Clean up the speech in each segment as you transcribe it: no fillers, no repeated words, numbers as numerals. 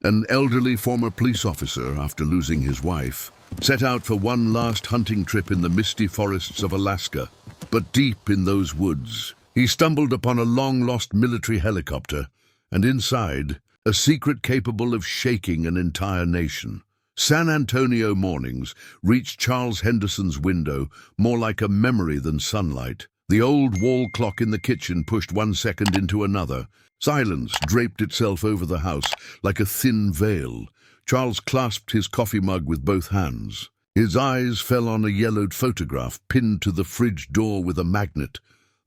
An elderly former police officer, after losing his wife, set out for one last hunting trip in the misty forests of Alaska. But deep in those woods, he stumbled upon a long-lost military helicopter, and inside, a secret capable of shaking an entire nation. San Antonio mornings reached Charles Henderson's window more like a memory than sunlight. The old wall clock in the kitchen pushed 1 second into another. Silence draped itself over the house like a thin veil. Charles clasped his coffee mug with both hands. His eyes fell on a yellowed photograph pinned to the fridge door with a magnet.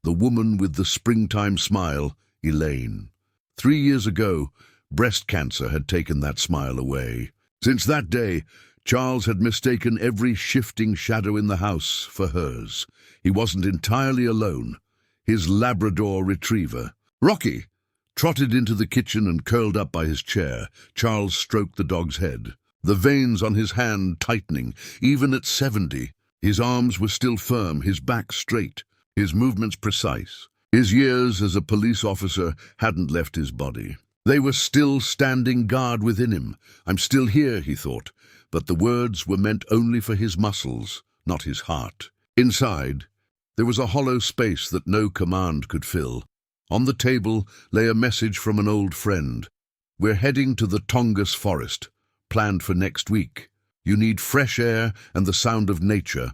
The woman with the springtime smile, Elaine. 3 years ago, breast cancer had taken that smile away. Since that day, Charles had mistaken every shifting shadow in the house for hers. He wasn't entirely alone. His Labrador retriever, Rocky, trotted into the kitchen and curled up by his chair. Charles stroked the dog's head, the veins on his hand tightening. Even at 70, his arms were still firm, his back straight, his movements precise. His years as a police officer hadn't left his body. They were still standing guard within him. "I'm still here," he thought, but the words were meant only for his muscles, not his heart. Inside, there was a hollow space that no command could fill. On the table lay a message from an old friend. "We're heading to the Tongass forest, planned for next week. You need fresh air and the sound of nature.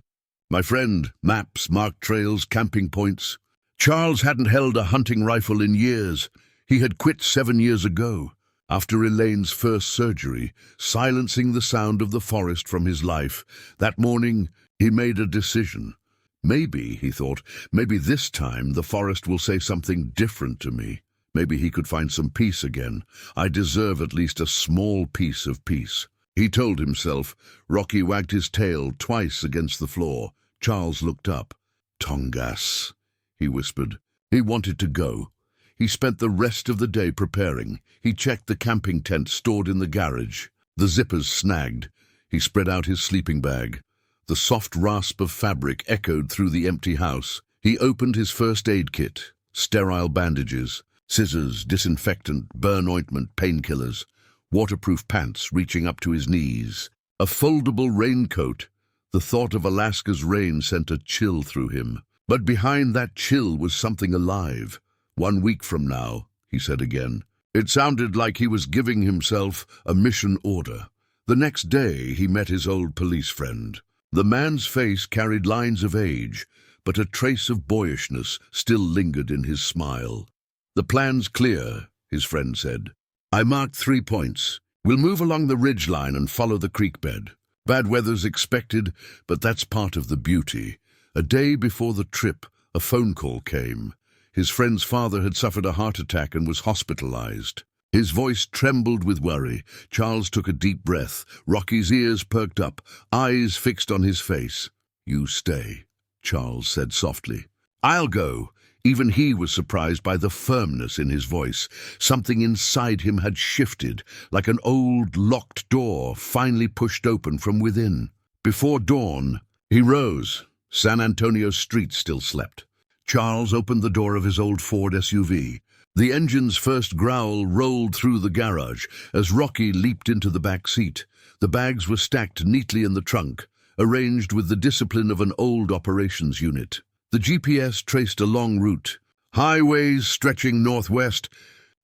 My friend, maps, marked trails, camping points." Charles hadn't held a hunting rifle in years. He had quit 7 years ago, after Elaine's first surgery, silencing the sound of the forest from his life. That morning, he made a decision. Maybe, he thought, maybe this time the forest will say something different to me. Maybe he could find some peace again. I deserve at least a small piece of peace. He told himself. Rocky wagged his tail twice against the floor. Charles looked up. "Tongass," he whispered. He wanted to go. He spent the rest of the day preparing. He checked the camping tent stored in the garage. The zippers snagged. He spread out his sleeping bag. The soft rasp of fabric echoed through the empty house. He opened his first aid kit. Sterile bandages, scissors, disinfectant, burn ointment, painkillers, waterproof pants reaching up to his knees. A foldable raincoat. The thought of Alaska's rain sent a chill through him. But behind that chill was something alive. 1 week from now, he said again. It sounded like he was giving himself a mission order. The next day, he met his old police friend. The man's face carried lines of age, but a trace of boyishness still lingered in his smile. "The plan's clear," his friend said. "I marked 3 points. We'll move along the ridgeline and follow the creek bed. Bad weather's expected, but that's part of the beauty." A day before the trip, a phone call came. His friend's father had suffered a heart attack and was hospitalized. His voice trembled with worry. Charles took a deep breath. Rocky's ears perked up, eyes fixed on his face. "You stay," Charles said softly. "I'll go." Even he was surprised by the firmness in his voice. Something inside him had shifted, like an old locked door finally pushed open from within. Before dawn, he rose. San Antonio's streets still slept. Charles opened the door of his old Ford SUV. The engine's first growl rolled through the garage as Rocky leaped into the back seat. The bags were stacked neatly in the trunk, arranged with the discipline of an old operations unit. The GPS traced a long route, highways stretching northwest,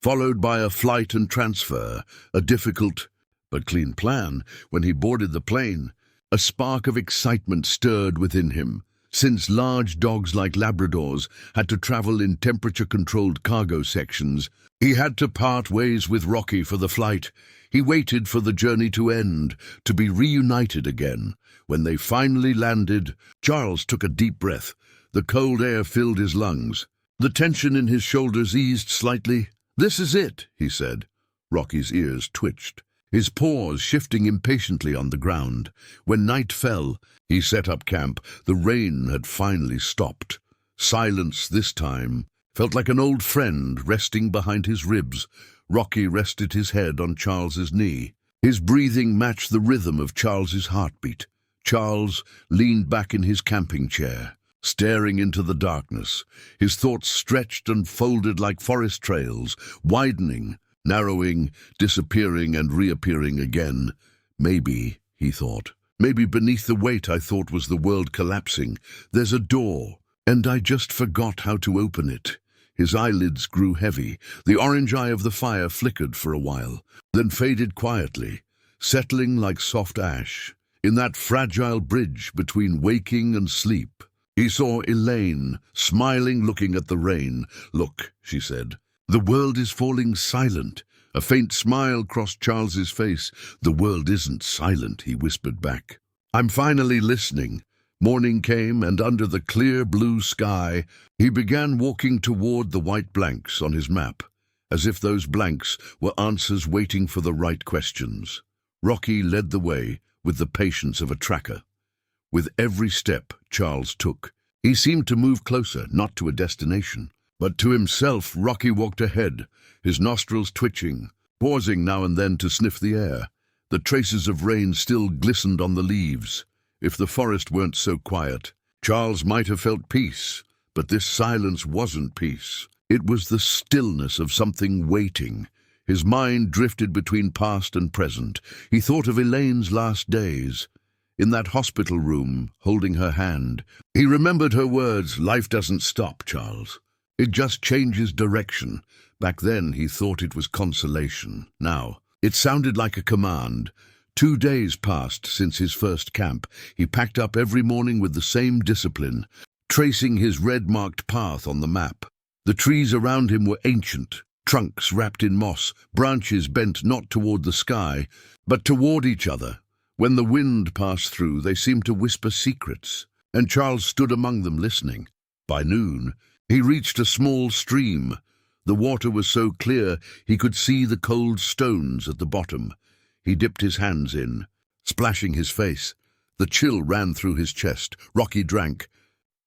followed by a flight and transfer, a difficult but clean plan. When he boarded the plane, a spark of excitement stirred within him. Since large dogs like Labradors had to travel in temperature-controlled cargo sections, he had to part ways with Rocky for the flight. He waited for the journey to end, to be reunited again. When they finally landed, Charles took a deep breath. The cold air filled his lungs. The tension in his shoulders eased slightly. "This is it," he said. Rocky's ears twitched, his paws shifting impatiently on the ground. When night fell, he set up camp. The rain had finally stopped. Silence this time felt like an old friend resting behind his ribs. Rocky rested his head on Charles's knee. His breathing matched the rhythm of Charles's heartbeat. Charles leaned back in his camping chair, staring into the darkness. His thoughts stretched and folded like forest trails, widening, narrowing, disappearing and reappearing again. Maybe, he thought, maybe beneath the weight I thought was the world collapsing, there's a door, and I just forgot how to open it. His eyelids grew heavy. The orange eye of the fire flickered for a while, then faded quietly, settling like soft ash. In that fragile bridge between waking and sleep, he saw Elaine, smiling, looking at the rain. "Look," she said, "the world is falling silent." A faint smile crossed Charles's face. "The world isn't silent," he whispered back. "I'm finally listening." Morning came, and under the clear blue sky, he began walking toward the white blanks on his map, as if those blanks were answers waiting for the right questions. Rocky led the way with the patience of a tracker. With every step Charles took, he seemed to move closer, not to a destination, but to himself. Rocky walked ahead, his nostrils twitching, pausing now and then to sniff the air. The traces of rain still glistened on the leaves. If the forest weren't so quiet, Charles might have felt peace, but this silence wasn't peace. It was the stillness of something waiting. His mind drifted between past and present. He thought of Elaine's last days, in that hospital room, holding her hand. He remembered her words, "Life doesn't stop, Charles. It just changes direction." Back then he thought it was consolation. Now it sounded like a command. 2 days passed since his first camp. He packed up every morning with the same discipline, tracing his red-marked path on the map. The trees around him were ancient, trunks wrapped in moss, branches bent not toward the sky, but toward each other. When the wind passed through, they seemed to whisper secrets, and Charles stood among them listening. By noon, he reached a small stream. The water was so clear he could see the cold stones at the bottom. He dipped his hands in, splashing his face. The chill ran through his chest. Rocky drank,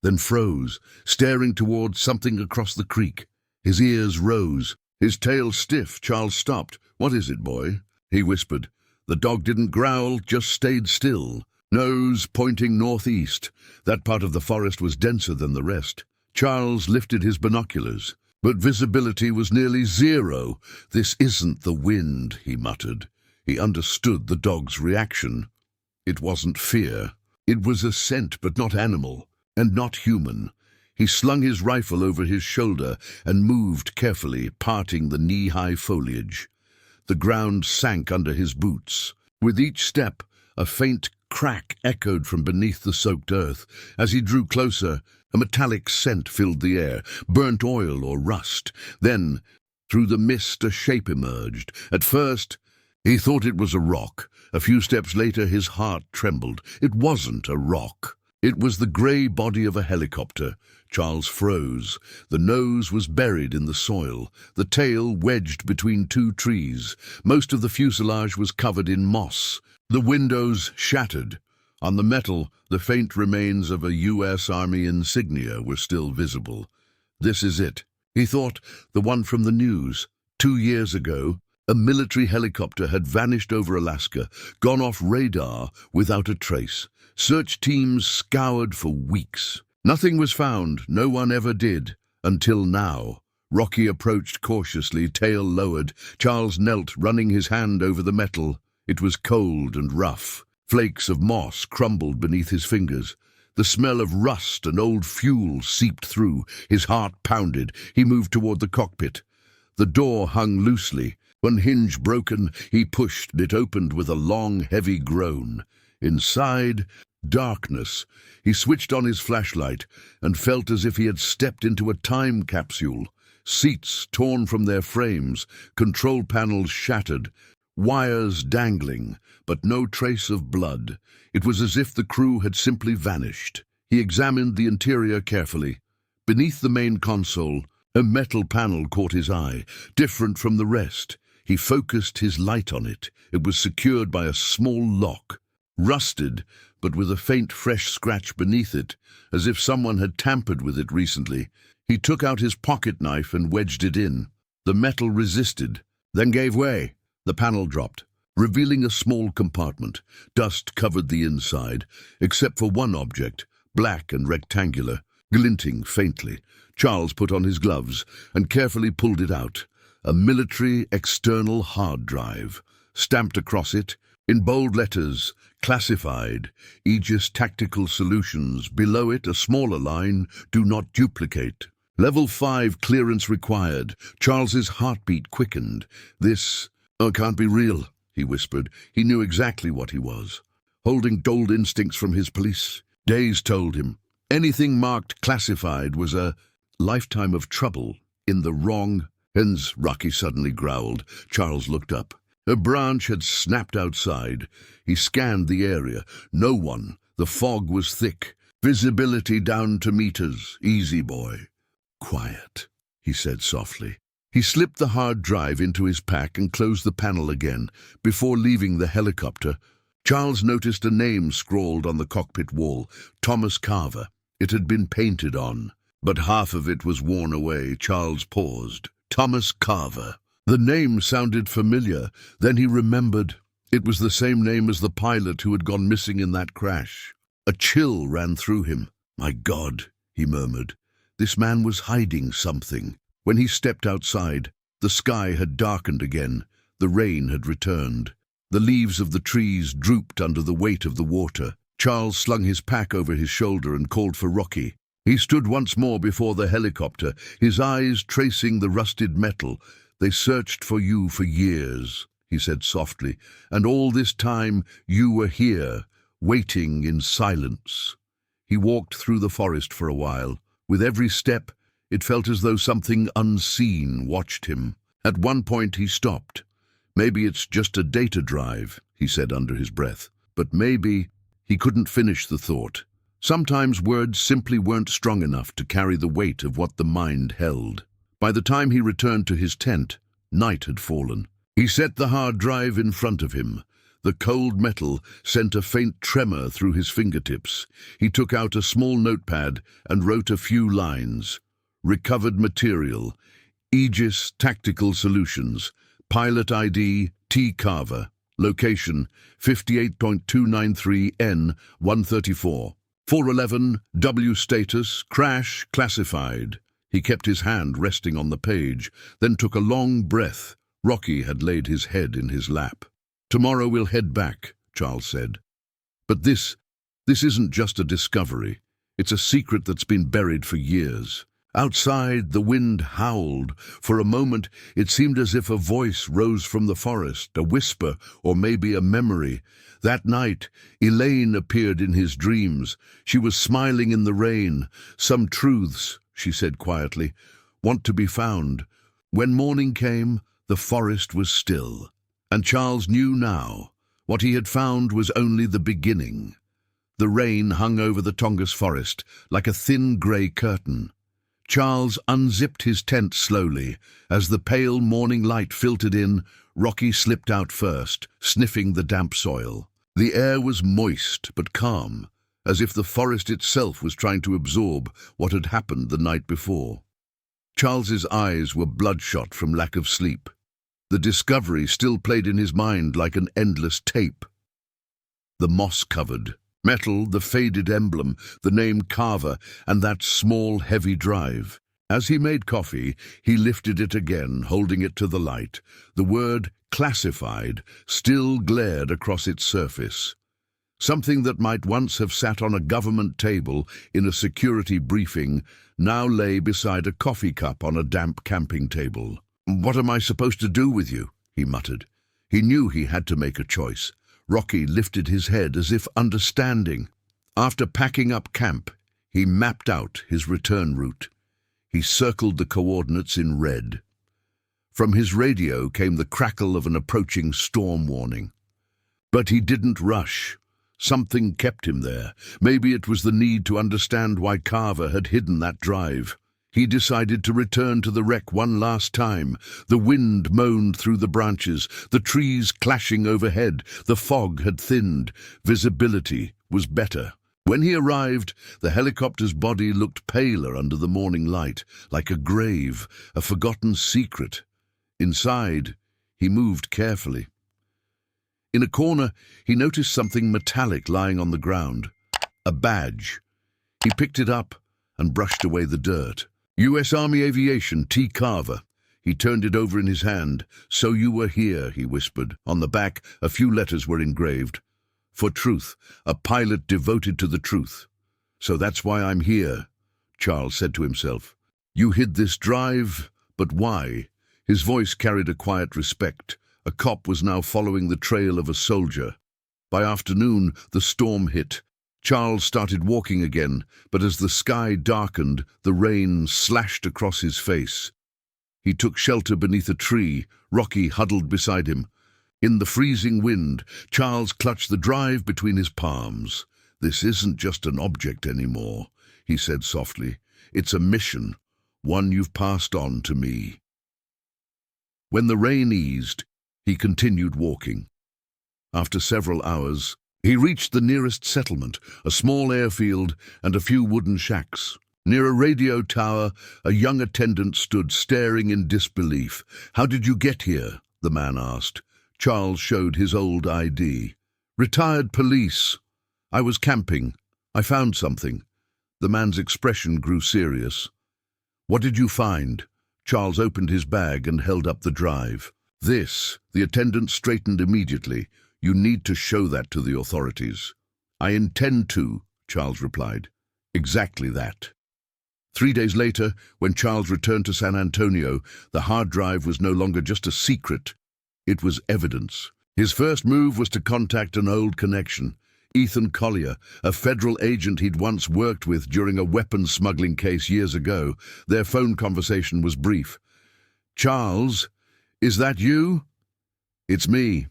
then froze, staring toward something across the creek. His ears rose, his tail stiff. Charles stopped. "What is it, boy?" he whispered. The dog didn't growl, just stayed still, nose pointing northeast. That part of the forest was denser than the rest. Charles lifted his binoculars, but visibility was nearly zero. "This isn't the wind," he muttered. He understood the dog's reaction. It wasn't fear. It was a scent, but not animal, and not human. He slung his rifle over his shoulder and moved carefully, parting the knee-high foliage. The ground sank under his boots. With each step, a faint crack echoed from beneath the soaked earth. As he drew closer, a metallic scent filled the air, burnt oil or rust. Then, through the mist, a shape emerged. At first, he thought it was a rock. A few steps later, his heart trembled. It wasn't a rock. It was the grey body of a helicopter. Charles froze. The nose was buried in the soil, the tail wedged between 2 trees. Most of the fuselage was covered in moss. The windows shattered. On the metal, the faint remains of a U.S. Army insignia were still visible. "This is it," he thought, "the one from the news. 2 years ago, a military helicopter had vanished over Alaska, gone off radar without a trace. Search teams scoured for weeks. Nothing was found, no one ever did, until now." Rocky approached cautiously, tail lowered. Charles knelt, running his hand over the metal. It was cold and rough. Flakes of moss crumbled beneath his fingers. The smell of rust and old fuel seeped through. His heart pounded. He moved toward the cockpit. The door hung loosely. One hinge broken, he pushed. It opened with a long, heavy groan. Inside, darkness. He switched on his flashlight and felt as if he had stepped into a time capsule. Seats torn from their frames, control panels shattered, wires dangling, but no trace of blood. It was as if the crew had simply vanished. He examined the interior carefully. Beneath the main console, a metal panel caught his eye, different from the rest. He focused his light on it. It was secured by a small lock, rusted, but with a faint fresh scratch beneath it, as if someone had tampered with it recently. He took out his pocket knife and wedged it in. The metal resisted, then gave way. The panel dropped, revealing a small compartment. Dust covered the inside, except for one object, black and rectangular, glinting faintly. Charles put on his gloves and carefully pulled it out. a military external hard drive. Stamped across it, in bold letters, classified, Aegis Tactical Solutions. Below it, a smaller line, do not duplicate. Level 5 clearance required. Charles's heartbeat quickened. This can't be real, he whispered. He knew exactly what he was. Holding dulled instincts from his police days told him. Anything marked classified was a lifetime of trouble in the wrong hands, Rocky suddenly growled. Charles looked up. A branch had snapped outside. He scanned the area. No one. The fog was thick. Visibility down to meters. Easy, boy. Quiet, he said softly. He slipped the hard drive into his pack and closed the panel again. Before leaving the helicopter, Charles noticed a name scrawled on the cockpit wall, Thomas Carver. It had been painted on, but half of it was worn away. Charles paused. Thomas Carver. The name sounded familiar. Then he remembered. It was the same name as the pilot who had gone missing in that crash. A chill ran through him. My God, he murmured. This man was hiding something. When he stepped outside, the sky had darkened again. The rain had returned. The leaves of the trees drooped under the weight of the water. Charles slung his pack over his shoulder and called for Rocky. He stood once more before the helicopter, his eyes tracing the rusted metal. They searched for you for years, he said softly, and all this time you were here, waiting in silence. He walked through the forest for a while. With every step, it felt as though something unseen watched him. At one point he stopped. Maybe it's just a data drive, he said under his breath. But maybe he couldn't finish the thought. Sometimes words simply weren't strong enough to carry the weight of what the mind held. By the time he returned to his tent, night had fallen. He set the hard drive in front of him. The cold metal sent a faint tremor through his fingertips. He took out a small notepad and wrote a few lines. Recovered material. Aegis Tactical Solutions. Pilot ID T. Carver. Location 58.293 N 134. 411 W status crash classified. He kept his hand resting on the page, then took a long breath. Rocky had laid his head in his lap. Tomorrow we'll head back, Charles said. But this isn't just a discovery. It's a secret that's been buried for years. Outside, the wind howled. For a moment, it seemed as if a voice rose from the forest, a whisper or maybe a memory. That night, Elaine appeared in his dreams. She was smiling in the rain. Some truths, she said quietly, want to be found. When morning came, the forest was still. And Charles knew now. What he had found was only the beginning. The rain hung over the Tongass forest like a thin grey curtain. Charles unzipped his tent slowly. As the pale morning light filtered in, Rocky slipped out first, sniffing the damp soil. The air was moist but calm, as if the forest itself was trying to absorb what had happened the night before. Charles's eyes were bloodshot from lack of sleep. The discovery still played in his mind like an endless tape. The moss-covered metal, the faded emblem, the name Carver, and that small, heavy drive. As he made coffee, he lifted it again, holding it to the light. The word classified still glared across its surface. Something that might once have sat on a government table in a security briefing now lay beside a coffee cup on a damp camping table. "What am I supposed to do with you?" he muttered. He knew he had to make a choice. Rocky lifted his head as if understanding. After packing up camp, he mapped out his return route. He circled the coordinates in red. From his radio came the crackle of an approaching storm warning. But he didn't rush. Something kept him there. Maybe it was the need to understand why Carver had hidden that drive. He decided to return to the wreck one last time. The wind moaned through the branches, the trees clashing overhead. The fog had thinned. Visibility was better. When he arrived, the helicopter's body looked paler under the morning light, like a grave, a forgotten secret. Inside, he moved carefully. In a corner, he noticed something metallic lying on the ground. A badge. He picked it up and brushed away the dirt. U.S. Army Aviation, T. Carver. He turned it over in his hand. "So you were here," he whispered. On the back, a few letters were engraved. "For truth, a pilot devoted to the truth." "So that's why I'm here," Charles said to himself. "You hid this drive, but why?" His voice carried a quiet respect. A cop was now following the trail of a soldier. By afternoon, the storm hit. Charles started walking again, but as the sky darkened, the rain slashed across his face. He took shelter beneath a tree. Rocky huddled beside him. In the freezing wind, Charles clutched the drive between his palms. "This isn't just an object anymore," he said softly. "It's a mission, one you've passed on to me." When the rain eased, he continued walking. After several hours, he reached the nearest settlement, a small airfield and a few wooden shacks. Near a radio tower, a young attendant stood staring in disbelief. "How did you get here?" the man asked. Charles showed his old ID. "Retired police. I was camping. I found something." The man's expression grew serious. "What did you find?" Charles opened his bag and held up the drive. "This." The attendant straightened immediately. "You need to show that to the authorities." "I intend to," Charles replied. "Exactly that." 3 days later, when Charles returned to San Antonio, the hard drive was no longer just a secret. It was evidence. His first move was to contact an old connection, Ethan Collier, a federal agent he'd once worked with during a weapons smuggling case years ago. Their phone conversation was brief. "Charles, is that you?" "It's me.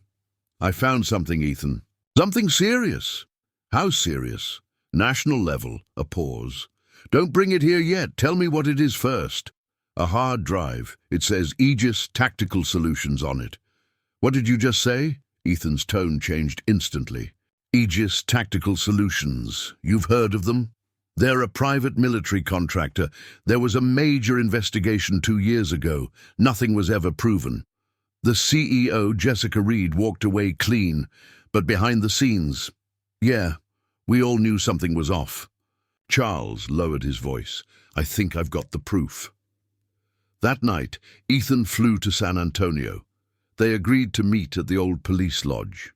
I found something, Ethan." "Something serious?" "How serious?" "National level." A pause. "Don't bring it here yet. Tell me what it is first." "A hard drive. It says Aegis Tactical Solutions on it." "What did you just say?" Ethan's tone changed instantly. "Aegis Tactical Solutions. You've heard of them? They're a private military contractor. There was a major investigation 2 years ago. Nothing was ever proven. The CEO, Jessica Reed, walked away clean, but behind the scenes, yeah, we all knew something was off." Charles lowered his voice. "I think I've got the proof." That night, Ethan flew to San Antonio. They agreed to meet at the old police lodge.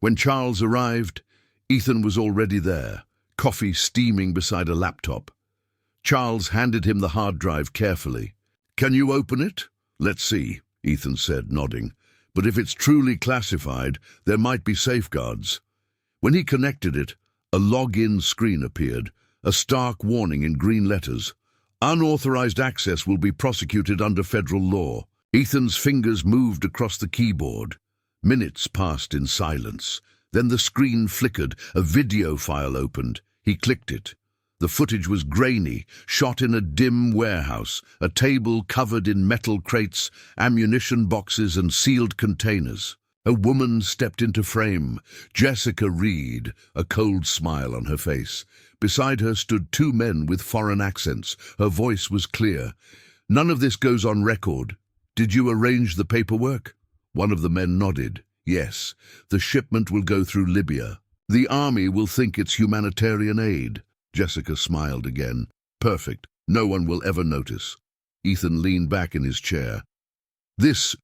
When Charles arrived, Ethan was already there, coffee steaming beside a laptop. Charles handed him the hard drive carefully. "Can you open it?" "Let's see," Ethan said, nodding. "But if it's truly classified, there might be safeguards." When he connected it, a login screen appeared, a stark warning in green letters. "Unauthorized access will be prosecuted under federal law." Ethan's fingers moved across the keyboard. Minutes passed in silence. Then the screen flickered. A video file opened. He clicked it. The footage was grainy, shot in a dim warehouse, a table covered in metal crates, ammunition boxes and sealed containers. A woman stepped into frame, Jessica Reed, a cold smile on her face. Beside her stood 2 men with foreign accents. Her voice was clear. "None of this goes on record. Did you arrange the paperwork?" One of the men nodded. "Yes, the shipment will go through Libya. The army will think it's humanitarian aid." Jessica smiled again. "Perfect. No one will ever notice." Ethan leaned back in his chair. This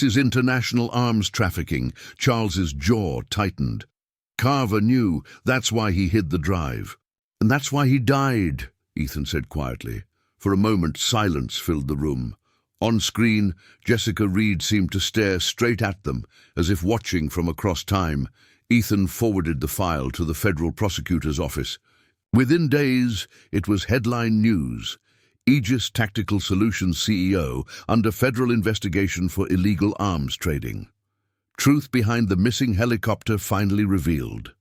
is international arms trafficking." Charles's jaw tightened. "Carver knew. That's why he hid the drive." "And that's why he died," Ethan said quietly. For a moment, silence filled the room. On screen, Jessica Reed seemed to stare straight at them, as if watching from across time. Ethan forwarded the file to the federal prosecutor's office. Within days, it was headline news. Aegis Tactical Solutions CEO under federal investigation for illegal arms trading. Truth behind the missing helicopter finally revealed.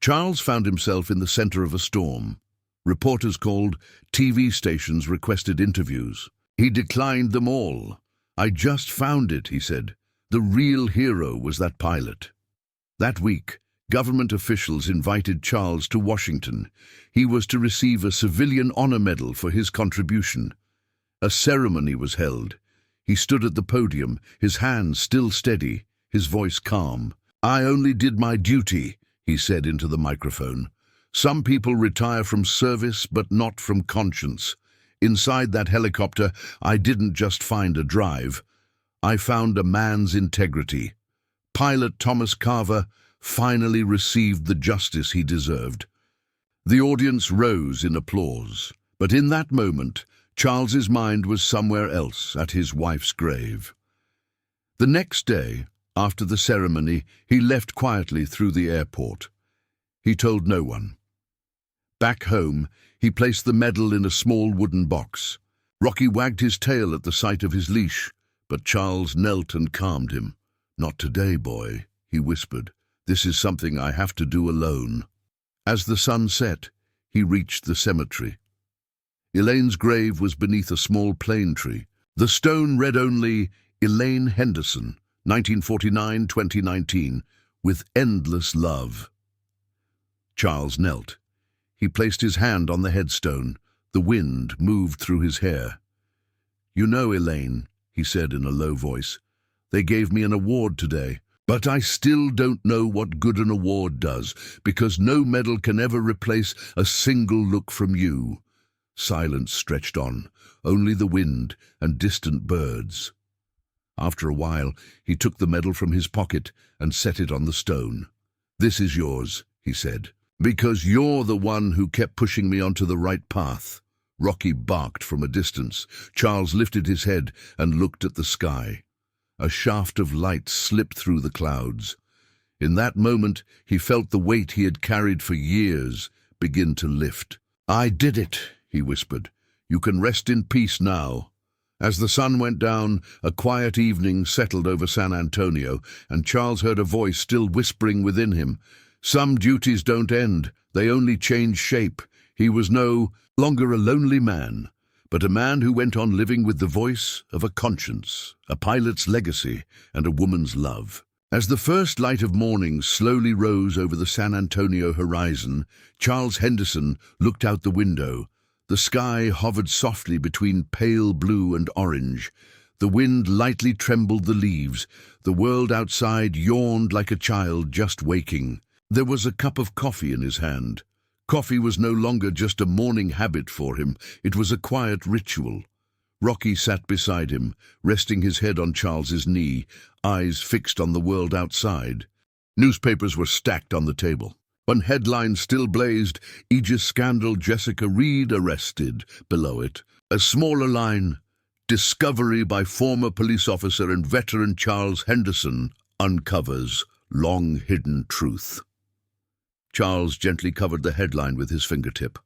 Charles found himself in the center of a storm. Reporters called, TV stations requested interviews. He declined them all. "I just found it," he said. "The real hero was that pilot." That week, government officials invited Charles to Washington. He was to receive a civilian honor medal for his contribution. A ceremony was held. He stood at the podium, his hands still steady, his voice calm. "I only did my duty," he said into the microphone. "Some people retire from service, but not from conscience. Inside that helicopter, I didn't just find a drive. I found a man's integrity. Pilot Thomas Carver finally received the justice he deserved. The audience rose in applause, but in that moment, Charles's mind was somewhere else, at his wife's grave. The next day, after the ceremony, he left quietly through the airport. He told no one. Back home, he placed the medal in a small wooden box. Rocky wagged his tail at the sight of his leash, but Charles knelt and calmed him. "Not today, boy," he whispered. "This is something I have to do alone." As the sun set, he reached the cemetery. Elaine's grave was beneath a small plane tree. The stone read only, "Elaine Henderson, 1949-2019, with endless love." Charles knelt. He placed his hand on the headstone. The wind moved through his hair. "You know, Elaine," he said in a low voice, "they gave me an award today, but I still don't know what good an award does, because no medal can ever replace a single look from you." Silence stretched on, only the wind and distant birds. After a while, he took the medal from his pocket and set it on the stone. "This is yours," he said, "because you're the one who kept pushing me onto the right path." Rocky barked from a distance. Charles lifted his head and looked at the sky. A shaft of light slipped through the clouds. In that moment, he felt the weight he had carried for years begin to lift. "I did it," he whispered. "You can rest in peace now." As the sun went down, a quiet evening settled over San Antonio, and Charles heard a voice still whispering within him. Some duties don't end, they only change shape. He was no longer a lonely man, but a man who went on living with the voice of a conscience, a pilot's legacy, and a woman's love. As the first light of morning slowly rose over the San Antonio horizon, Charles Henderson looked out the window. The sky hovered softly between pale blue and orange. The wind lightly trembled the leaves. The world outside yawned like a child just waking. There was a cup of coffee in his hand. Coffee was no longer just a morning habit for him. It was a quiet ritual. Rocky sat beside him, resting his head on Charles's knee, eyes fixed on the world outside. Newspapers were stacked on the table. One headline still blazed, "Aegis Scandal, Jessica Reed arrested." Below it, a smaller line, "Discovery by former police officer and veteran Charles Henderson uncovers long-hidden truth." Charles gently covered the headline with his fingertip.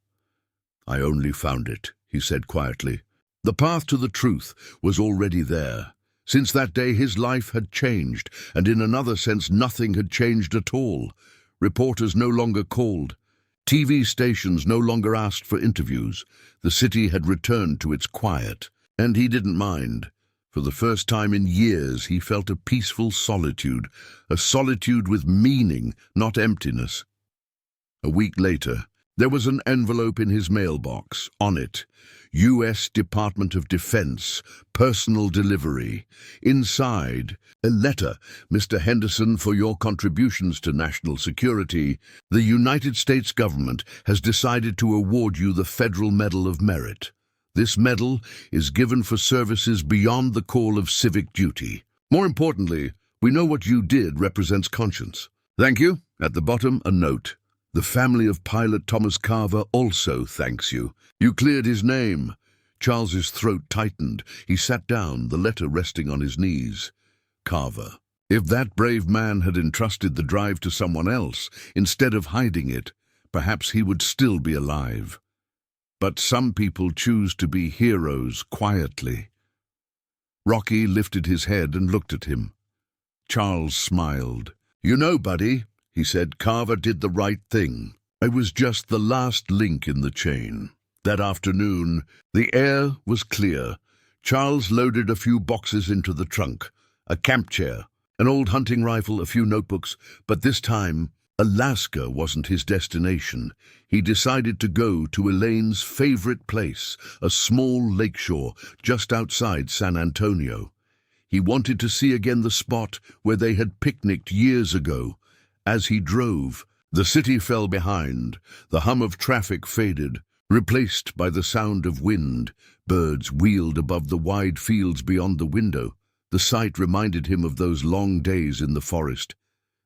"I only found it," he said quietly. The path to the truth was already there. Since that day his life had changed, and in another sense nothing had changed at all. Reporters no longer called. TV stations no longer asked for interviews. The city had returned to its quiet, and he didn't mind. For the first time in years he felt a peaceful solitude, a solitude with meaning, not emptiness. A week later, there was an envelope in his mailbox. On it, U.S. Department of Defense, personal delivery. Inside, a letter. "Mr. Henderson, for your contributions to national security, the United States government has decided to award you the Federal Medal of Merit. This medal is given for services beyond the call of civic duty. More importantly, we know what you did represents conscience. Thank you." At the bottom, a note. "The family of pilot Thomas Carver also thanks you. You cleared his name." Charles's throat tightened. He sat down, the letter resting on his knees. Carver. If that brave man had entrusted the drive to someone else, instead of hiding it, perhaps he would still be alive. But some people choose to be heroes quietly. Rocky lifted his head and looked at him. Charles smiled. "You know, buddy," he said, "Carver did the right thing. I was just the last link in the chain." That afternoon, the air was clear. Charles loaded a few boxes into the trunk, a camp chair, an old hunting rifle, a few notebooks, but this time, Alaska wasn't his destination. He decided to go to Elaine's favorite place, a small lakeshore just outside San Antonio. He wanted to see again the spot where they had picnicked years ago. As he drove, the city fell behind. The hum of traffic faded. replaced by the sound of wind. Birds wheeled above the wide fields beyond the window. The sight reminded him of those long days in the forest,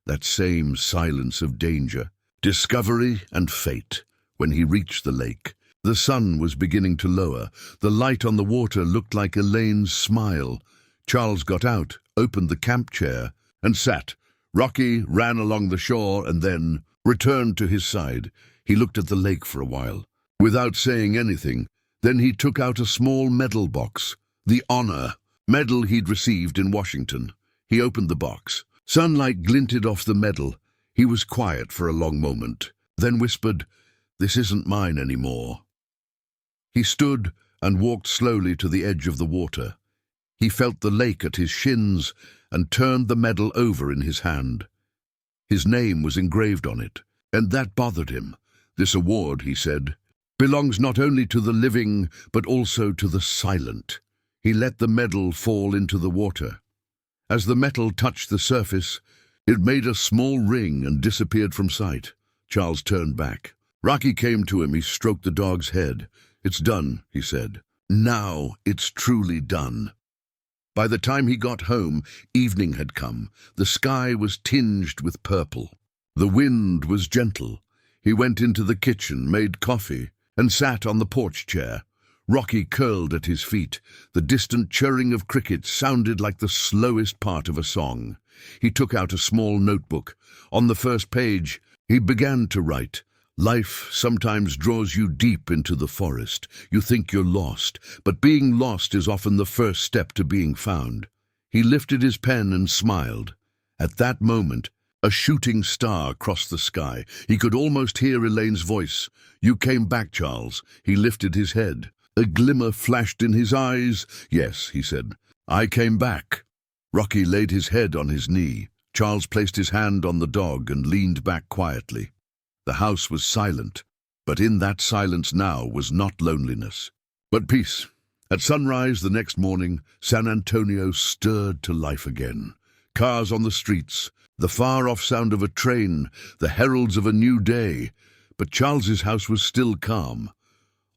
that same silence of danger, discovery and fate. When he reached the lake, the sun was beginning to lower. The light on the water looked like Elaine's smile. Charles got out, opened the camp chair, and sat. Rocky ran along the shore and then returned to his side. He looked at the lake for a while, without saying anything. Then he took out a small medal box, the honor medal he'd received in Washington. He opened the box. Sunlight glinted off the medal. He was quiet for a long moment, then whispered, "This isn't mine anymore." He stood and walked slowly to the edge of the water. He felt the lake at his shins and turned the medal over in his hand. His name was engraved on it, and that bothered him. "This award," he said, "belongs not only to the living, but also to the silent." He let the medal fall into the water. As the metal touched the surface, it made a small ring and disappeared from sight. Charles turned back. Rocky came to him. He stroked the dog's head. "It's done," he said. "Now it's truly done." By the time he got home, evening had come. The sky was tinged with purple. The wind was gentle. He went into the kitchen, made coffee, and sat on the porch chair. Rocky curled at his feet. The distant chirring of crickets sounded like the slowest part of a song. He took out a small notebook. On the first page, he began to write. "Life sometimes draws you deep into the forest. You think you're lost, but being lost is often the first step to being found." He lifted his pen and smiled. At that moment, a shooting star crossed the sky. He could almost hear Elaine's voice. "You came back, Charles." He lifted his head. A glimmer flashed in his eyes. "Yes," he said, "I came back." Rocky laid his head on his knee. Charles placed his hand on the dog and leaned back quietly. The house was silent, but in that silence now was not loneliness, but peace. At sunrise the next morning, San Antonio stirred to life again. Cars on the streets, the far-off sound of a train, the heralds of a new day. But Charles's house was still calm.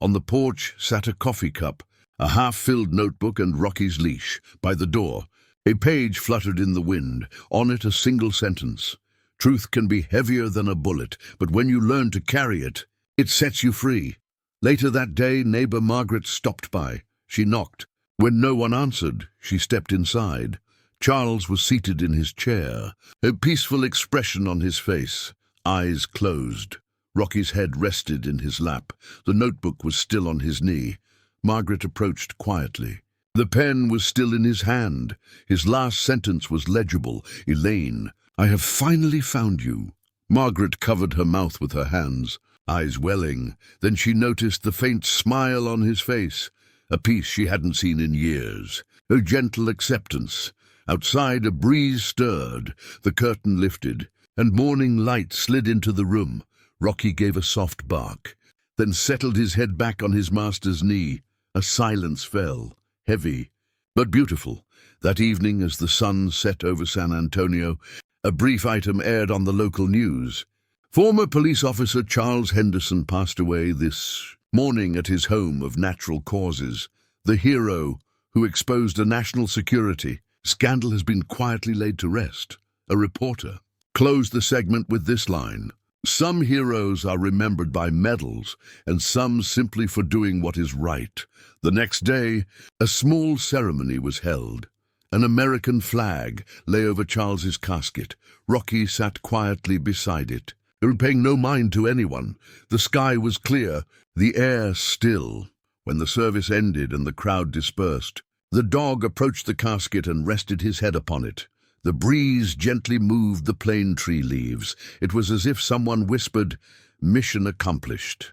On the porch sat a coffee cup, a half-filled notebook and Rocky's leash. By the door, a page fluttered in the wind. On it a single sentence. "Truth can be heavier than a bullet, but when you learn to carry it, it sets you free." Later that day, neighbor Margaret stopped by. She knocked. When no one answered, she stepped inside. Charles was seated in his chair, a peaceful expression on his face, eyes closed. Rocky's head rested in his lap. The notebook was still on his knee. Margaret approached quietly. The pen was still in his hand. His last sentence was legible. "Elaine, I have finally found you." Margaret covered her mouth with her hands, eyes welling. Then she noticed the faint smile on his face, a peace she hadn't seen in years, a gentle acceptance. Outside, a breeze stirred, the curtain lifted, and morning light slid into the room. Rocky gave a soft bark, then settled his head back on his master's knee. A silence fell, heavy, but beautiful. That evening, as the sun set over San Antonio, a brief item aired on the local news. Former police officer Charles Henderson passed away this morning at his home of natural causes. The hero who exposed a national security scandal has been quietly laid to rest. A reporter closed the segment with this line: "Some heroes are remembered by medals, and some simply for doing what is right." The next day, a small ceremony was held. An American flag lay over Charles's casket. Rocky sat quietly beside it, paying no mind to anyone. The sky was clear, the air still. When the service ended and the crowd dispersed, the dog approached the casket and rested his head upon it. The breeze gently moved the plane tree leaves. It was as if someone whispered, "Mission accomplished."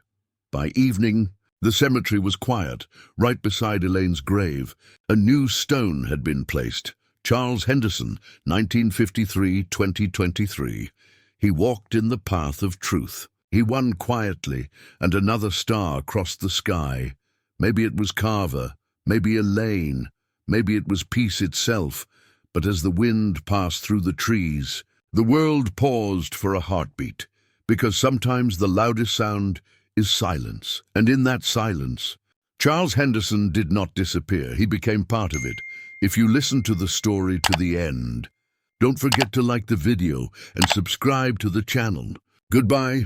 By evening, the cemetery was quiet. Right beside Elaine's grave, a new stone had been placed. Charles Henderson, 1953-2023. He walked in the path of truth. He won quietly, and another star crossed the sky. Maybe it was Carver, maybe Elaine, maybe it was peace itself. But as the wind passed through the trees, the world paused for a heartbeat, because sometimes the loudest sound is silence. And in that silence, Charles Henderson did not disappear. He became part of it. If you listen to the story to the end, don't forget to like the video and subscribe to the channel. Goodbye.